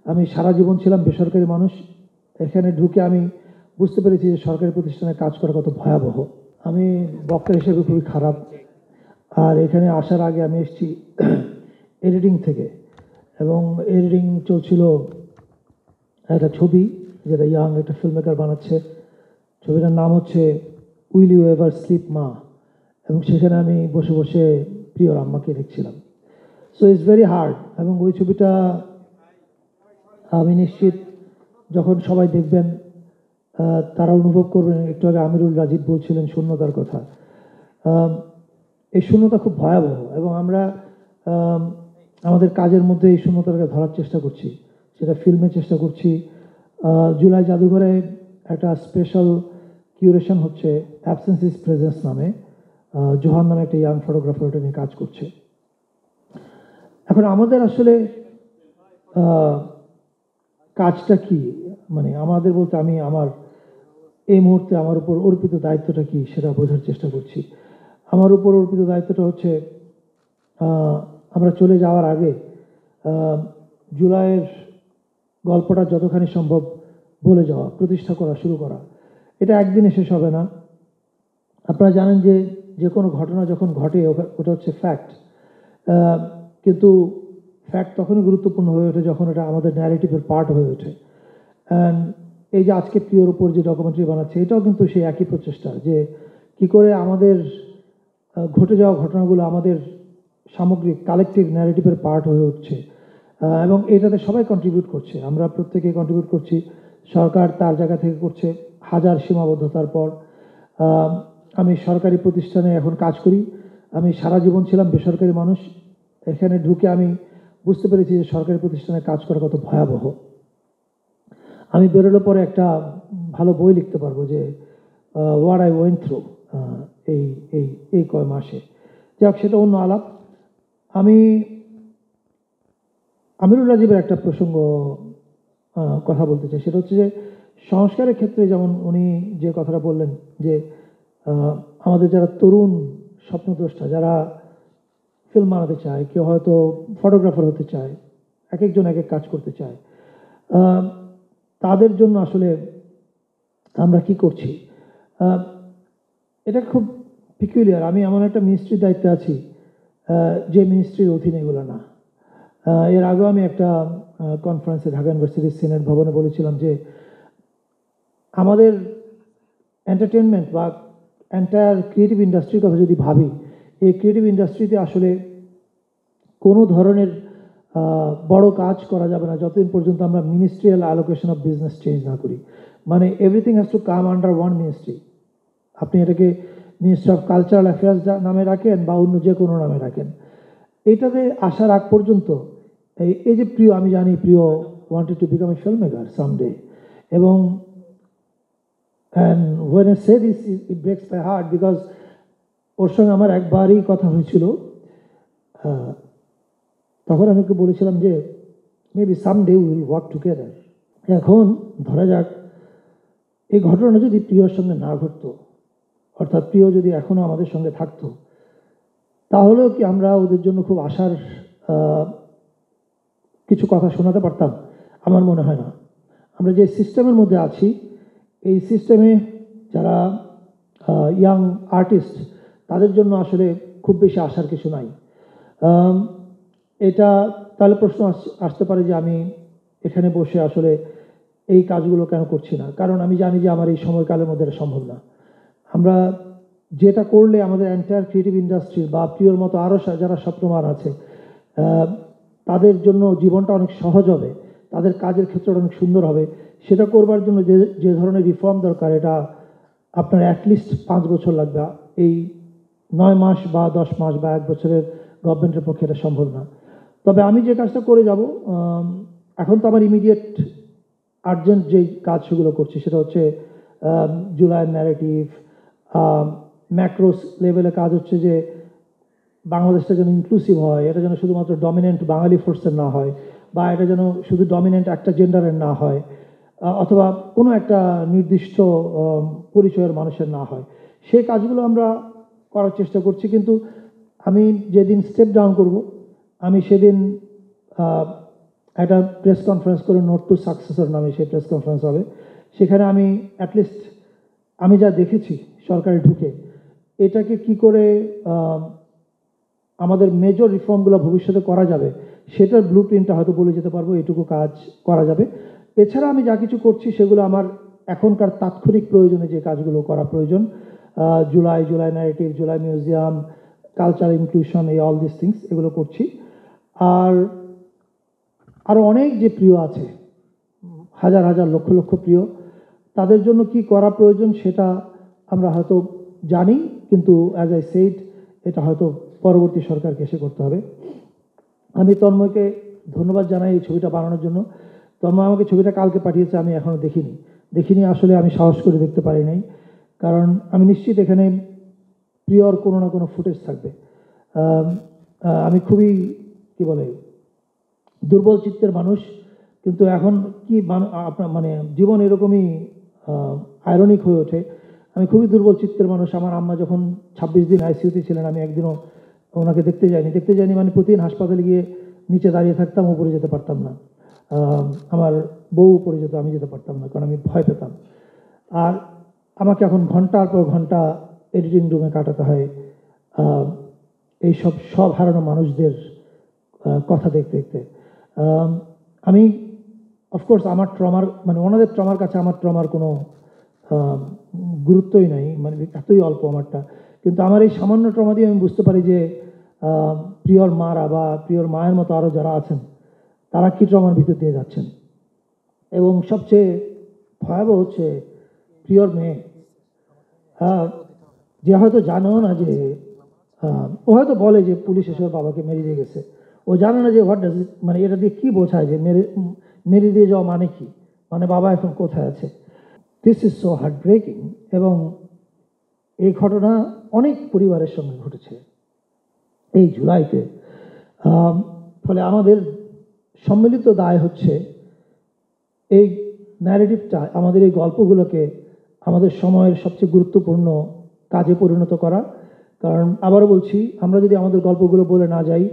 আমি সারা জীবন ছিলাম বেসরকারি মানুষ। এখানে ঢুকে আমি বুঝতে পেরেছি যে সরকারি প্রতিষ্ঠানে কাজ করা কত ভয়াবহ। আমি বক্তা হিসেবে খুবই খারাপ। আর এখানে আসার আগে আমি এসেছি এডিটিং থেকে, এবং এডিটিং চলছিল একটা ছবি, যেটা ইয়াং একটা ফিল্ম মেকার বানাচ্ছে। ছবিটার নাম হচ্ছে উইল ইউ এভার স্লিপ মা, এবং সেখানে আমি বসে বসে প্রিয় আম্মাকে দেখছিলাম। So it's very hard. এবং ওই ছবিটা আমি নিশ্চিত যখন সবাই দেখবেন তারা অনুভব করবেন। একটু আগে আমিরুল রাজীব বলছিলেন শূন্যতার কথা। এই শূন্যতা খুব ভয়াবহ, এবং আমরা আমাদের কাজের মধ্যে এই শূন্যতাকে ধরার চেষ্টা করছি, সেটা ফিল্মে চেষ্টা করছি। জুলাই জাদুঘরে একটা স্পেশাল কিউরেশন হচ্ছে অ্যাবসেন্স ইজ প্রেজেন্স নামে। জোহান নামে একটা ইয়াং ফটোগ্রাফার ওটা নিয়ে কাজ করছে। এখন আমাদের আসলে কাজটা কি, মানে আমাদের বলতে আমি আমার এই মুহূর্তে আমার উপর অর্পিত দায়িত্বটা কি সেটা বোঝার চেষ্টা করছি। আমার উপর অর্পিত দায়িত্বটা হচ্ছে আমরা চলে যাওয়ার আগে জুলাইয়ের গল্পটা যতখানি সম্ভব বলে যাওয়া, প্রতিষ্ঠা করা, শুরু করা। এটা একদিনে শেষ হবে না। আপনারা জানেন যে যে কোনো ঘটনা যখন ঘটে ওটা হচ্ছে ফ্যাক্ট, কিন্তু ফ্যাক্ট তখনই গুরুত্বপূর্ণ হয়ে ওঠে যখন এটা আমাদের ন্যারেটিভের পার্ট হয়ে ওঠে। অ্যান্ড এই যে আজকে প্রিয়র উপর যে ডকুমেন্টারি বানাচ্ছে, এটাও কিন্তু সেই একই প্রচেষ্টা, যে কি করে আমাদের ঘটে যাওয়া ঘটনাগুলো আমাদের সামগ্রিক কালেকটিভ ন্যারেটিভের পার্ট হয়ে উঠছে। এবং এটাতে সবাই কন্ট্রিবিউট করছে, আমরা প্রত্যেকে কন্ট্রিবিউট করছি। সরকার তার জায়গা থেকে করছে, হাজার সীমাবদ্ধতার পর। আমি সরকারি প্রতিষ্ঠানে এখন কাজ করি। আমি সারা জীবন ছিলাম বেসরকারি মানুষ। এখানে ঢুকে আমি বুঝতে পেরেছি যে সরকারি প্রতিষ্ঠানে কাজ করা কত ভয়াবহ। আমি বেরোলে পরে একটা ভালো বই লিখতে পারবো যে হোয়াট আই ওয়েন্ট থ্রু এই এই এই কয় মাসে। যাক, সেটা অন্য আলাপ। আমি আমিরুল রাজীবের একটা প্রসঙ্গ কথা বলতে চাই, সেটা হচ্ছে যে সংস্কারের ক্ষেত্রে যেমন উনি যে কথাটা বললেন যে আমাদের যারা তরুণ স্বপ্নদ্রষ্টা, যারা ফিল্ম বানাতে চায়, কেউ হয়তো ফটোগ্রাফার হতে চায়, এক একজন এক এক কাজ করতে চায়, তাদের জন্য আসলে আমরা কি করছি। এটা খুব পিকুলিয়ার। আমি এমন একটা মিনিস্ট্রির দায়িত্বে আছি যে মিনিস্ট্রির অধীনে এগুলো না। এর আগেও আমি একটা কনফারেন্সে ঢাকা ইউনিভার্সিটির সিনেট ভবনে বলেছিলাম যে আমাদের এন্টারটেনমেন্ট বা এন্টায়ার ক্রিয়েটিভ ইন্ডাস্ট্রির কথা যদি ভাবি, এই ক্রিয়েটিভ ইন্ডাস্ট্রিতে আসলে কোনো ধরনের বড় কাজ করা যাবে না যতদিন পর্যন্ত আমরা ministerial allocation of business change না করি। মানে everything has to come under one ministry. আপনি এটাকে মিনিস্ট্রি অফ কালচারাল অ্যাফেয়ার্স নামে রাখেন বা অন্য যে কোনো নামে রাখেন, এইটাতে আসার আগ পর্যন্ত এই যে প্রিয়, আমি জানি Priya wanted to become a film maker someday, এবং and when I say this it breaks my heart, because ওর সঙ্গে আমার একবারই কথা হয়েছিল। তখন আমি ওকে বলেছিলাম যে maybe someday will work together. এখন ধরা যাক এই ঘটনা যদি প্রিয়র সঙ্গে না ঘটতো, অর্থাৎ প্রিয় যদি এখনও আমাদের সঙ্গে থাকতো, তাহলেও কি আমরা ওদের জন্য খুব আশার কিছু কথা শোনাতে পারতাম? আমার মনে হয় না। আমরা যে সিস্টেমের মধ্যে আছি, এই সিস্টেমে যারা ইয়াং আর্টিস্ট, তাদের জন্য আসলে খুব বেশি আশার কিছু নাই। এটা তাহলে প্রশ্ন আসতে পারে যে আমি এখানে বসে আসলে এই কাজগুলো কেন করছি না, কারণ আমি জানি যে আমার এই সময়কালের মধ্যে এটা সম্ভব না। আমরা যেটা করলে আমাদের এন্টায়ার ক্রিয়েটিভ ইন্ডাস্ট্রি বা প্রিয়র মতো আরও যারা স্বপ্নমান আছে তাদের জন্য জীবনটা অনেক সহজ হবে, তাদের কাজের ক্ষেত্রটা অনেক সুন্দর হবে, সেটা করবার জন্য যে ধরনের রিফর্ম দরকার, এটা আপনার অ্যাটলিস্ট 5 বছর লাগবে। এই 9 মাস বা 10 মাস বা 1 বছরের গভর্নমেন্টের পক্ষে এটা সম্ভব না। তবে আমি যে কাজটা করে যাব, এখন তো আমার ইমিডিয়েট আর্জেন্ট যেই কাজ সেগুলো করছি, সেটা হচ্ছে জুলাইয়ের ন্যারেটিভ। ম্যাক্রোস লেভেলে কাজ হচ্ছে যে বাংলাদেশটা যেন ইনক্লুসিভ হয়, এটা যেন শুধুমাত্র ডমিনেন্ট বাঙালি ফোর্সের না হয়, বা এটা যেন শুধু ডমিনেন্ট একটা জেন্ডারের না হয়, অথবা কোনো একটা নির্দিষ্ট পরিচয়ের মানুষের না হয়। সেই কাজগুলো আমরা করার চেষ্টা করছি। কিন্তু আমি যেদিন স্টেপ ডাউন করব, আমি সেদিন একটা প্রেস কনফারেন্স করে নোট টু সাকসেসর নামে সেই প্রেস কনফারেন্স হবে। সেখানে আমি অ্যাটলিস্ট আমি যা দেখেছি সরকারে ঢুকে এটাকে কি করে আমাদের মেজর রিফর্মগুলো ভবিষ্যতে করা যাবে সেটার ব্লু প্রিন্টটা হয়তো বলে যেতে পারবো, এটুকু কাজ করা যাবে। এছাড়া আমি যা কিছু করছি সেগুলো আমার এখনকার তাৎক্ষণিক প্রয়োজনে যে কাজগুলো করা প্রয়োজন, July narrative, July museum, culture inclusion, এই অল দিস থিংস এগুলো করছি। আর আরও অনেক যে প্রিয় আছে, হাজার হাজার লক্ষ লক্ষ প্রিয়, তাদের জন্য কি করা প্রয়োজন সেটা আমরা হয়তো জানি, কিন্তু অ্যাজ আই সেইড এটা হয়তো পরবর্তী সরকারকে এসে করতে হবে। আমি তন্ময়কে ধন্যবাদ জানাই এই ছবিটা বানানোর জন্য। তন্ময় আমাকে ছবিটা কালকে পাঠিয়েছে, আমি এখনও দেখিনি আসলে আমি সাহস করে দেখতে পারি নাই, কারণ আমি নিশ্চিত এখানে প্রিয়র কোনো না কোনো ফুটেজ থাকবে। আমি খুবই কি বলে দুর্বল চিত্তের মানুষ, কিন্তু এখন কি আপনার মানে জীবন এরকমই আয়রনিক হয়ে ওঠে। আমি খুবই দুর্বল চিত্তের মানুষ। আমার আম্মা যখন 26 দিন আইসিইউতে ছিলেন, আমি একদিনও ওনাকে দেখতে যাইনি মানে প্রতিদিন হাসপাতালে গিয়ে নিচে দাঁড়িয়ে থাকতাম, উপরে যেতে পারতাম না। আমার বউ উপরে যেত, আমি যেতে পারতাম না, কারণ আমি ভয় পেতাম। আর আমাকে এখন ঘন্টার পর ঘন্টা এডিটিং রুমে কাটাতে হয় এই সব হারানো মানুষদের কথা দেখতে দেখতে। আমি অফকোর্স আমার ট্রমার মানে ওনাদের ট্রমার কাছে আমার ট্রমার কোনো গুরুত্বই নাই, মানে এতই অল্প আমারটা। কিন্তু আমার এই সামান্য ট্রমা দিয়ে আমি বুঝতে পারি যে প্রিয়র মারা বা প্রিয়র মায়ের মতো আরও যারা আছেন তারা কি ট্রমার ভিতর দিয়ে যাচ্ছেন। এবং সবচেয়ে ভয়াবহ হচ্ছে প্রিয়র মেয়ে, যে হয়তো জানেও না যে ও হয়তো বলে যে পুলিশ এসে বাবাকে মেরে দিয়ে গেছে, ও জানে না যে হোয়াট ডাজ ইট, মানে এটা দিয়ে কী বোঝায় যে মেরে দিয়ে যাওয়া মানে কি, মানে বাবা এখন কোথায় আছে। This is so heart breaking. এবং এই ঘটনা অনেক পরিবারের সঙ্গে ঘটেছে এই জুলাইতে। ফলে আমাদের সম্মিলিত দায় হচ্ছে এই ন্যারেটিভটা, আমাদের এই গল্পগুলোকে আমাদের সময়ের সবচেয়ে গুরুত্বপূর্ণ কাজে পরিণত করা। কারণ আবারও বলছি, আমরা যদি আমাদের গল্পগুলো বলে না যাই,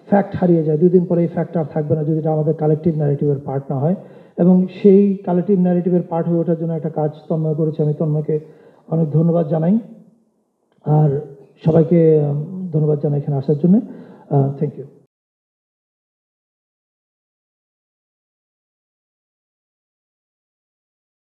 ফ্যাক্ট হারিয়ে যায়, 2 দিন পরে এই ফ্যাক্ট আর থাকবে না যদি এটা আমাদের কালেকটিভ ন্যারেটিভের পার্ট না হয়। এবং সেই কালেকটিভ ন্যারেটিভের পার্ট হয়ে ওঠার জন্য একটা কাজ তন্ময় করেছে, আমি তন্ময়কে অনেক ধন্যবাদ জানাই। আর সবাইকে ধন্যবাদ জানাই এখানে আসার জন্য। Thank you.